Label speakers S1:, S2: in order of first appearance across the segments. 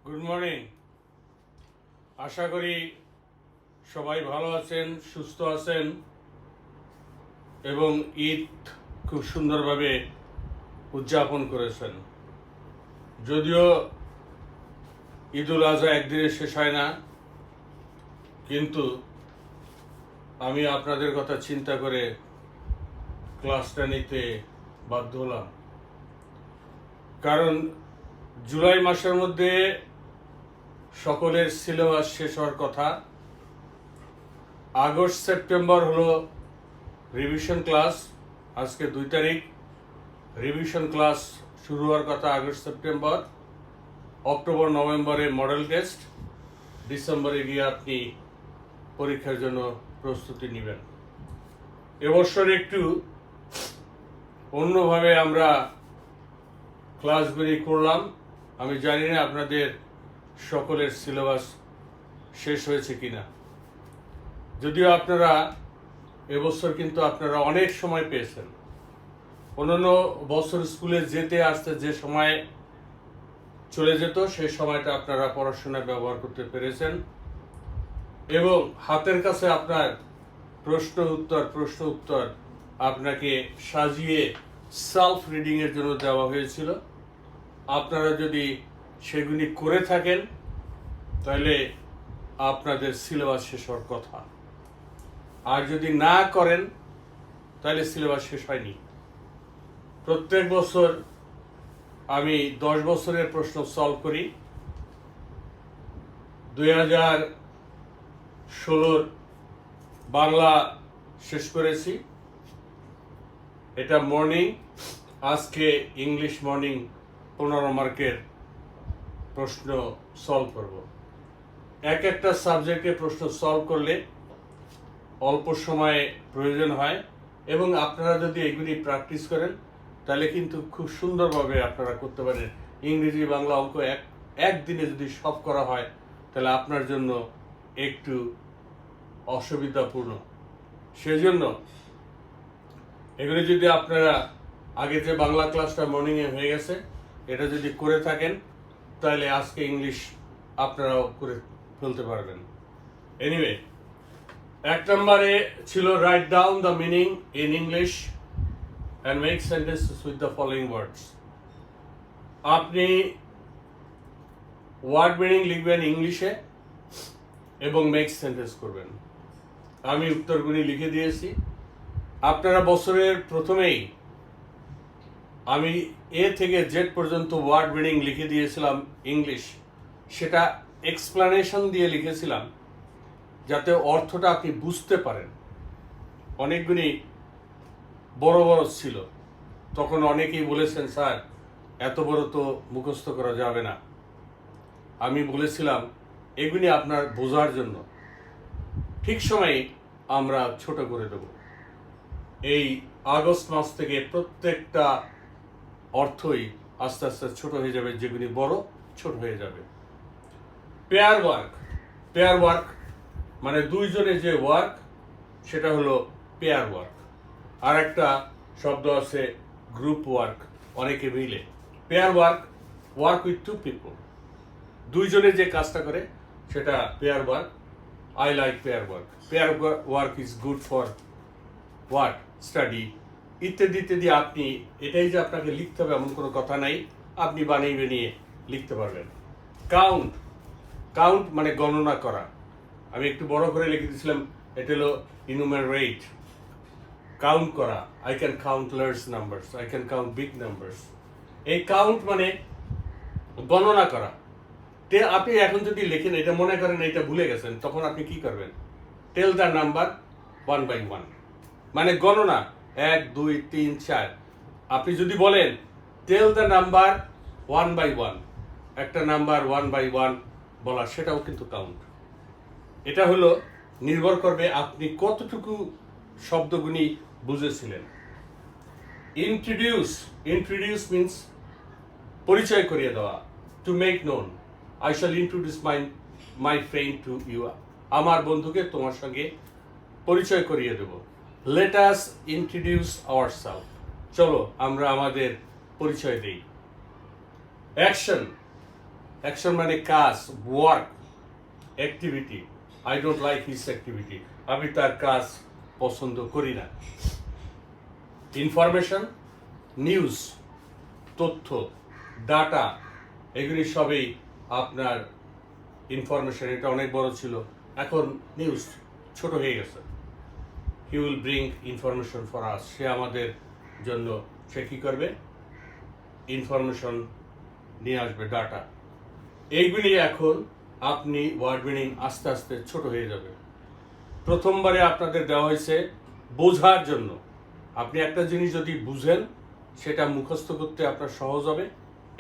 S1: Good morning. আশা করি সবাই ভালো আছেন, সুস্থ আছেন এবং ঈদ খুব সুন্দরভাবে উদযাপন করেছেন। যদিও ঈদুল আজহা একদিনে শেষ হয় না, কিন্তু আমি আপনাদের কথা চিন্তা করে ক্লাসটা নিতে বাধ্য হলাম। কারণ জুলাই মাসের মধ্যে সকলের সিলেবাস শেষ হওয়ার কথা। আগস্ট সেপ্টেম্বর হলো রিভিশন ক্লাস। আজকে 2 তারিখ, রিভিশন ক্লাস শুরু হওয়ার কথা আগস্ট সেপ্টেম্বর। অক্টোবর নভেম্বরে মডেল টেস্ট, ডিসেম্বরে গিয়ে আপনি পরীক্ষার জন্য প্রস্তুতি নেবেন। এবছর একটু অন্যভাবে আমরা ক্লাসগুলি করলাম। আমি জানি না আপনাদের সকলের সিলেবাস শেষ হয়েছে কিনা। যদিও আপনারা এবছর কিন্তু আপনারা অনেক সময় পেয়েছেন। অন্যান্য বছর স্কুলে যেতে আসতে যে সময় চলে যেত, সেই সময়টা আপনারা পড়াশোনায় ব্যবহার করতে পেরেছেন এবং হাতের কাছে আপনার প্রশ্ন উত্তর আপনাকে সাজিয়ে সেলফ রিডিং এর জন্য দেওয়া হয়েছিল। আপনারা যদি সেগুলি করে থাকেন তাহলে আপনাদের সিলেবাস শেষ হওয়ার কথা, আর যদি না করেন তাহলে সিলেবাস শেষ হয়নি। প্রত্যেক বছর আমি 10 বছরের প্রশ্ন সলভ করি। 2016 বাংলা শেষ করেছি, এটা মর্নিং। আজকে ইংলিশ মর্নিং 15 মার্কের প্রশ্ন সলভ করব। একটা সাবজেক্টে প্রশ্ন সলভ করলে অল্প সময়ে প্রয়োজন হয় এবং আপনারা যদি এগুলি প্র্যাকটিস করেন তাহলে কিন্তু খুব সুন্দরভাবে আপনারা করতে পারেন। ইংরেজি, বাংলা, অঙ্ক একদিনে যদি সব করা হয় তাহলে আপনার জন্য একটু অসুবিধাপূর্ণ। সেজন্য এগুলি যদি আপনারা আগে যে বাংলা ক্লাসটা মর্নিংয়ে হয়ে গেছে এটা যদি করে থাকেন তাহলে আজকে ইংলিশ আপনারাও করে ফেলতে পারবেন। এনিওয়ে, 1 নম্বরে ছিল write down the meaning in English and make sentences with the following words. আপনি ওয়ার্ড মিনিং লিখবেন ইংলিশে এবং মেক সেন্টেন্স করবেন। আমি উত্তরগুলি লিখে দিয়েছি। আপনারা বছরের প্রথমেই আমি এ থেকে জেড পর্যন্ত ওয়ার্ড মিনিং লিখে দিয়েছিলাম ইংলিশ। সেটা এক্সপ্লানেশন দিয়ে লিখেছিলাম যাতে অর্থটা আপনি বুঝতে পারেন। অনেকগুলি বড় বড় ছিল, তখন অনেকেই বলেছেন স্যার এত বড় তো মুখস্থ করা যাবে না। আমি বলেছিলাম এগুলি আপনার বোঝার জন্য, ঠিক সময়ে আমরা ছোট করে দেব। এই আগস্ট মাস থেকে প্রত্যেকটা অর্থই আস্তে আস্তে ছোট হয়ে যাবে, যেগুলি বড় ছোট হয়ে যাবে। পেয়ার ওয়ার্ক মানে দুইজনে যে ওয়ার্ক সেটা হলো পেয়ার ওয়ার্ক। আর একটা শব্দ আছে গ্রুপ ওয়ার্ক, অনেকে মিলে। পেয়ার ওয়ার্ক উইথ 2 পিপল, দুইজনে যে কাজটা করে সেটা pair work. I like pair work. Pair work is good for what, study ইত্যাদি ইত্যাদি। আপনি এটাই যে আপনাকে লিখতে হবে এমন কোনো কথা নাই, আপনি বানিয়ে লিখতে পারবেন। কাউন্ট মানে গণনা করা। আমি একটু বড় করে লিখে দিয়েছিলাম, এটা হলো ইনুমারেট, কাউন্ট করা। I can count large numbers, I can count big numbers. এই কাউন্ট মানে গণনা করা। আপনি এখন যদি লেখেন এটা মনে করেন এটা ভুলে গেছেন, তখন আপনি কি করবেন? টেল দ্য নাম্বার 1 by 1, মানে গণনা 1 2 3 4। আপনি যদি বলেন টেল দ্য নাম্বার 1 by 1, একটা নাম্বার 1 by 1 বলা, সেটাও কিন্তু কাউন্ট। এটা হলো নির্ভর করবে আপনি কতটুকু শব্দগুলি বুঝেছিলেন। ইন্ট্রোডিউস মিন্স পরিচয় করিয়ে দেওয়া। To make known, I shall introduce my friend to you, আমার বন্ধুকে তোমার সঙ্গে পরিচয় করিয়ে দেব। লেট আস ইন্ট্রোডিউস আওয়ারসেলফ, চলো আমরা আমাদের পরিচয় দেই। অ্যাকশন, অ্যাকশন মানে কাজ, work, activity. I don't like his activity, আমি তার কাজ পছন্দ করি না। ইনফরমেশন, নিউজ, তথ্য, ডাটা, এগুলি সবই আপনার ইনফরমেশন। এটা অনেক বড় ছিল, এখন নিউজ ছোট হয়ে গেছে। He will bring information for us, সে আমাদের জন্য সে কী করবে, ইনফরমেশন নিয়ে আসবে, ডাটা। এইগুলি এখন আপনি ওয়ার্ড মিনিং আস্তে আস্তে ছোট হয়ে যাবে। প্রথমবারে আপনাদের দেওয়া হয়েছে বোঝার জন্য। আপনি একটা জিনিস যদি বুঝেন, সেটা মুখস্থ করতে আপনার সহজ হবে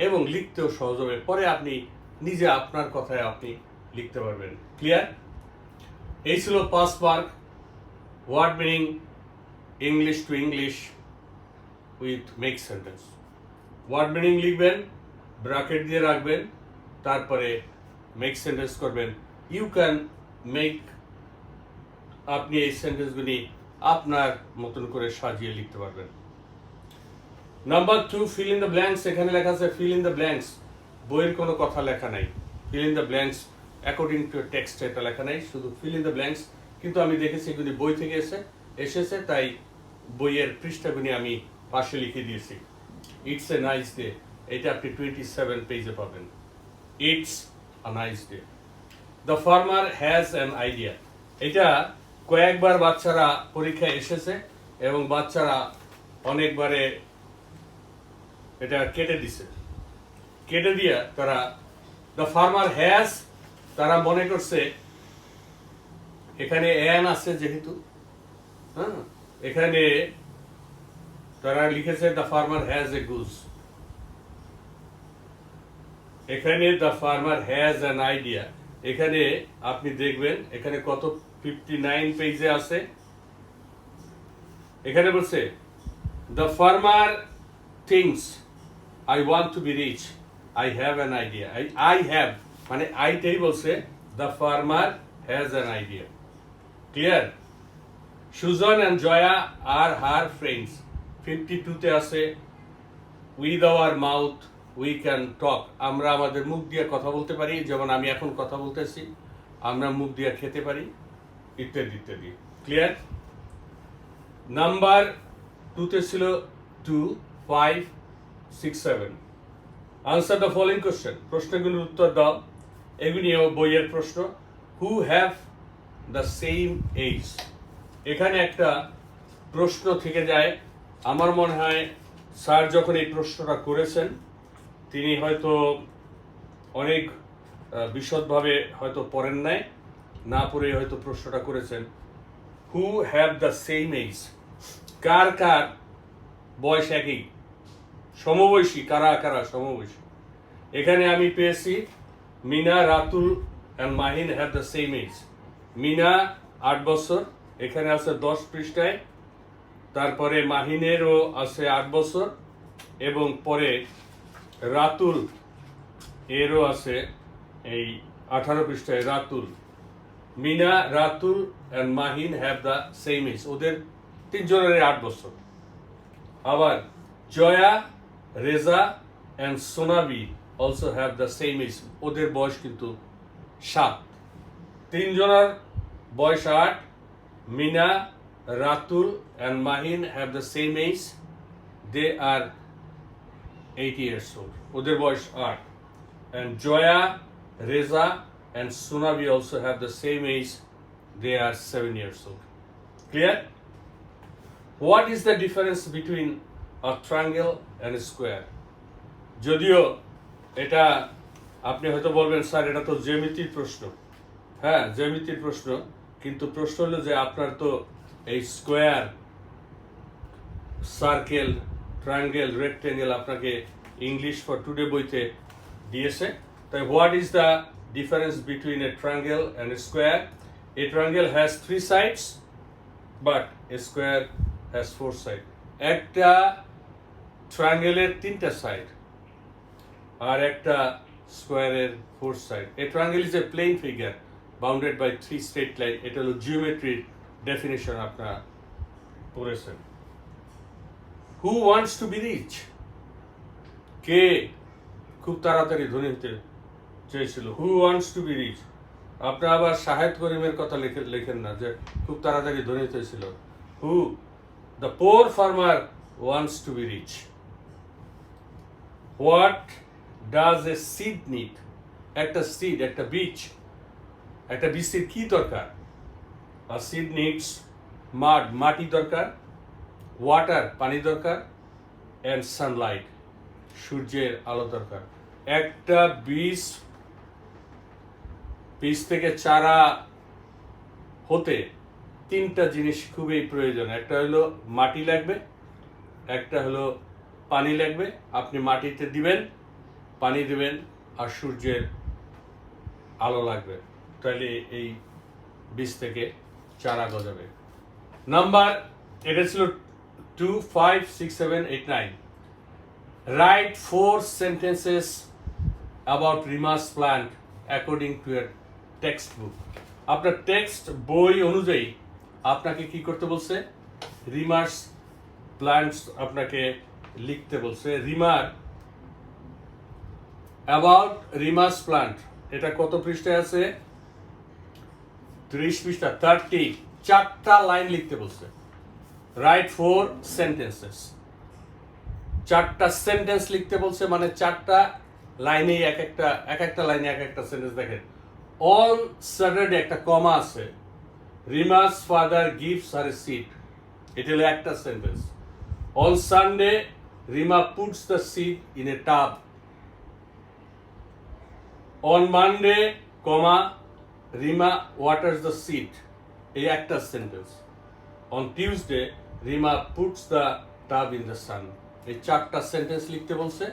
S1: এবং লিখতেও সহজ হবে। পরে আপনি নিজে আপনার কথায় আপনি লিখতে পারবেন। ক্লিয়ার? এই ছিল past work, word meaning English to English with make sentence. Word meaning লিখবেন, ব্র্যাকেট দিয়ে রাখবেন, তারপরে মেক সেন্টেন্স করবেন। ইউ ক্যান মেক, আপনি এই সেন্টেন্সগুলি আপনার মতন করে সাজিয়ে লিখতে পারবেন। Number 2, fill in the blanks. এখানে লেখা আছে ফিল ইন দ্য ব্ল্যাঙ্কস, বইয়ের কোনো কথা লেখা নাই। Feel in the blanks according to text এটা লেখা নাই, শুধু ফিল ইন দ্য ব্ল্যাঙ্কস। কিন্তু আমি দেখেছি এগুলি বই থেকে এসেছে, তাই বইয়ের পৃষ্ঠাগুলি আমি পাশে লিখে দিয়েছি। ইটস এ নাইস ডে, এটা আপনি 27 পেজে পাবেন। It's a nice day. The farmer has an idea, এটা কয়েকবার বাচ্চারা পরীক্ষায় এসেছে এবং বাচ্চারা অনেকবারে এটা কেটে দিছে। কেটে দিয়া তারা দ্য ফার্মার হ্যাজ, তারা মনে করছে এখানে অ্যান আছে যেহেতু, হ্যাঁ, এখানে তারা লিখেছে the farmer has a goose. এখানে the farmer has an idea, এখানে আপনি দেখবেন এখানে কত 59 পেজে আছে। এখানে বলছে the farmer thinks I want to be rich, I have an idea. I have মানে আইটাই বলছে, the farmer has an idea. Clear? Sujan and Joya are her friends. 52-তে আছে with our mouth we can talk, আমরা আমাদের মুখ দিয়ে কথা বলতে পারি, যেমন আমি এখন কথা বলতেছি, আমরা মুখ দিয়ে খেতে পারি, ইত্যাদি ইত্যাদি। ক্লিয়ার? নাম্বার 2-তে ছিল 2, 5, 6, 7। আনসার দ্য ফলোইং কোশ্চেন, প্রশ্নগুলোর উত্তর দাও। এগুলিও বইয়ের প্রশ্ন। Who have the same age, এখানে একটা প্রশ্ন থেকে যায়। আমার মনে হয় স্যার যখন এই প্রশ্নটা করেছেন, তিনি হয়তো অনেক বিশদভাবে হয়তো পড়েন নাই, না পড়ে হয়তো প্রশ্নটা করেছেন। Who have the same age, কার কার বয়স একই, সমবয়সী, কারা কারা সমবয়সী। এখানে আমি পেয়েছি Mina, Ratul and Mahin have the same age. Mina 8 বছর, এখানে আছে 10 পৃষ্ঠায়। তারপরে মাহিনেরও আছে 8 বছর এবং পরে রাতুল এরও আছে এই 18 পৃষ্ঠায়। Ratul, Mina, Ratul and Mahin have the same age, ওদের 3 জনের 8 বছর। আবার Joya, Reza and Sonabi also have the same age, ওদের বয়স কিন্তু 7। 3 জনের বয়স 8। Mina, Ratul and Mahin have the same age, they are 8 years old, ওদের বয়স 8। And Joya, Reza and Sonabi also have the same age, they are 7 years old. Clear? What is the difference between a triangle and a square? যদিও এটা আপনি হয়তো বলবেন sir এটা তো জ্যামিতির প্রশ্ন। হ্যাঁ, জ্যামিতির প্রশ্ন, কিন্তু প্রশ্ন হলো যে আপনার তো এই স্কোয়ার, সার্কেল, ট্রায়াঙ্গেল, রেক্টেঙ্গেল আপনাকে ইংলিশ ফর টুডে বইতে দিয়েছে। তাই what is the difference between a triangle and a square? A triangle has 3 sides but A square has 4 sides. একটা ট্রায়াঙ্গেলের 3টা সাইড আর একটা স্কোয়ারের 4 side. A triangle is a plane figure bounded by 3 straight line. এটা হলো জিওমেট্রির definition আপনারা পড়েছেন। Who wants to be rich, কে খুব তাড়াতাড়ি ধনী হতে চেয়েছিল। Who wants to be rich. আপনি আবার শাহেদ করিমের কথা লেখেন না যে খুব তাড়াতাড়ি ধনী হয়েছিল। Who the poor farmer wants to be rich. What does a seed need? একটা সিড, একটা বীজ, একটা বীজের কি দরকার? আ সিড নিডস মাড, মাটি দরকার, ওয়াটার, পানি দরকার, অ্যান্ড সানলাইট, সূর্যের আলো দরকার। একটা বীজ থেকে চারা হতে তিনটা জিনিস খুবই প্রয়োজন। একটা হলো মাটি লাগবে, একটা হলো পানি লাগবে, আপনি মাটিতে দিবেন, পানি দিবেন, আর সূর্যের আলো লাগবে, তাহলে এই বীজ থেকে চারা গজাবে। নাম্বার, এটা ছিল 2, 5, 6, 7, 8, 9. Write 4 sentences about Rima's plant according to your textbook. আপনার টেক্সট বই অনুযায়ী আপনাকে কি করতে বলছে? রিমার্স প্ল্যান্টস আপনাকে লিখতে বলছে। রিমার অ্যাবাউট রিমার্স প্ল্যান্ট, এটা কত পৃষ্ঠায় আছে? 30 পৃষ্ঠা, 30, 4টা লাইন লিখতে বলছে। রাইট 4 সেন্টেন্সেস, 4টা সেন্টেন্স লিখতে বলছে, মানে 4টা লাইনে এক একটা লাইনে এক একটা সেন্টেন্স। দেখেন, অন স্যাটারডে একটা কমা আছে, Rima's father gives her a seed, এটা হলো একটা sentence. On Sunday Rima puts the seed in a tub. On Monday comma Rima waters the seed, এই একটা sentence. On Tuesday Rima puts the tub in the sun. এই 4টা sentence লিখতে বলছে,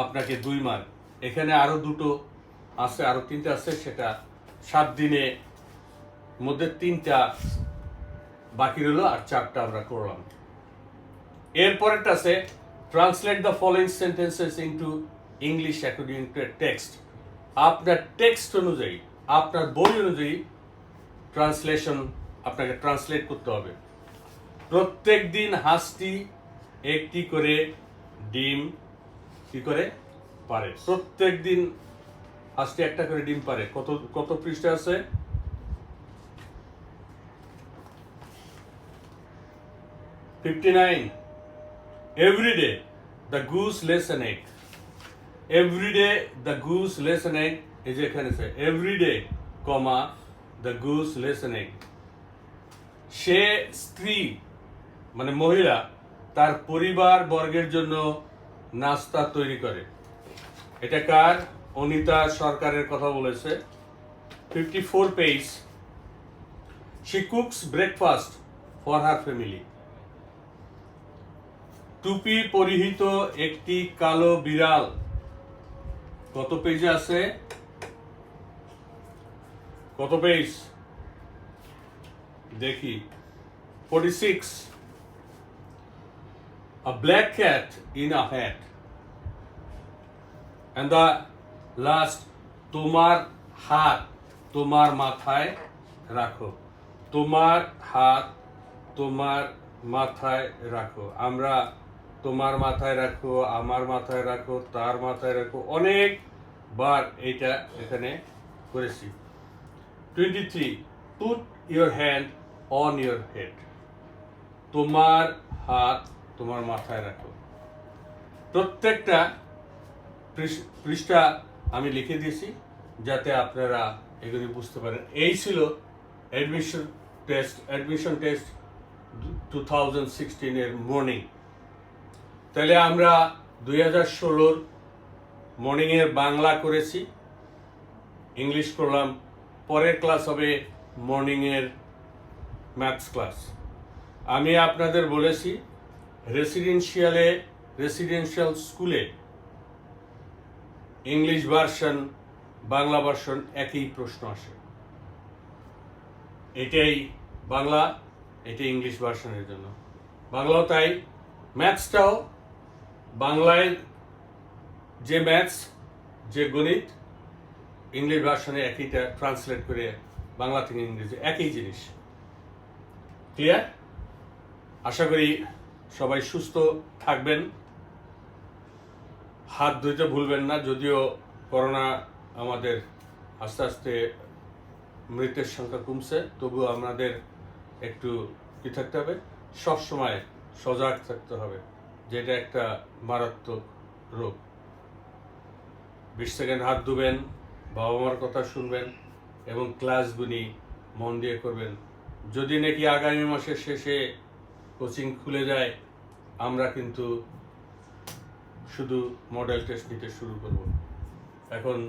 S1: আপনাকে 2 মার্ক। এখানে আরো 2টো আছে, আরো 3টা আছে, সেটা 7 দিনে মধ্যে 3টা বাকি রইল, আর 4টা আমরা করলাম। এরপরেরটা আছে translate the following sentences into English according to A text. আপনার টেক্সট অনুযায়ী, আপনার বই অনুযায়ী ট্রান্সলেশন আপনাকে ট্রান্সলেট করতে হবে। প্রত্যেক দিন হাঁসটি একটি করে ডিম কি করে পারে? প্রত্যেক দিন হাঁসটি একটা করে ডিম পারে। কত পৃষ্ঠা আছে? 59. Every day the goose lays an egg. Every day the goose lays an egg, এই যে এখানে আছে every day, comma the goose lays an egg. সে স্ত্রী মানে মহিলা তার পরিবার বর্গের জন্য নাস্তা তৈরি করে। এটা কার? অনিতা সরকারের কথা বলেছে। 54 page. She cooks breakfast for her family. টুপি পরিহিত একটি কালো বিড়াল, কত পেজে আছে? কত পেজ দেখি? 46. A black cat in a hat. And the last, তোমার হাত তোমার মাথায় রাখো। তোমার হাত তোমার মাথায় রাখো। আমরা তোমার মাথায় রাখো, আমার মাথায় রাখো, তার মাথায় রাখো, অনেকবার এটা এখানে করেছি। 23. Put your hand on your head. তোমার হাত তোমার মাথায় রাখো। প্রত্যেকটা পৃষ্ঠা আমি লিখে দিয়েছি যাতে আপনারা এগুলি বুঝতে পারেন। এই ছিল অ্যাডমিশন টেস্ট 2016 এর মর্নিং। তাহলে আমরা 2016 মর্নিংয়ের বাংলা করেছি, ইংলিশ করলাম। পরের ক্লাস হবে মর্নিংয়ের ম্যাথস ক্লাস। আমি আপনাদের বলেছি রেসিডেন্সিয়াল স্কুলে ইংলিশ ভার্সন বাংলা ভার্সন একই প্রশ্ন আসে। এটাই বাংলা, এটাই ইংলিশ ভার্সনের জন্য। বাংলাও তাই, ম্যাথসটাও বাংলায় যে ম্যাথস যে গণিত ইংলিশ ভার্সনে একইটা ট্রান্সলেট করে বাংলা থেকে ইংরেজি একই জিনিস। ক্লিয়ার? আশা করি সবাই সুস্থ থাকবেন, হাত ধুতে ভুলবেন না। যদিও করোনা আমাদের আস্তে আস্তে মৃতের সংখ্যা কমছে, তবুও আমাদের একটু কি থাকতে হবে, সবসময় সজাগ থাকতে হবে, যেটা একটা মারাত্মক রোগ। 20 সেকেন্ড হাত ধুবেন, বাবা মার কথা শুনবেন এবং ক্লাসগুলি মন দিয়ে করবেন। যদি নাকি আগামী মাসের শেষে কোচিং খুলে যায়, আমরা কিন্তু শুধু মডেল টেস্ট নিতে শুরু করব। এখন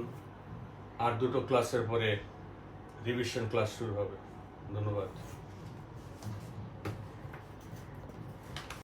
S1: আর 2টো ক্লাসের পরে রিভিশন ক্লাস শুরু হবে। ধন্যবাদ।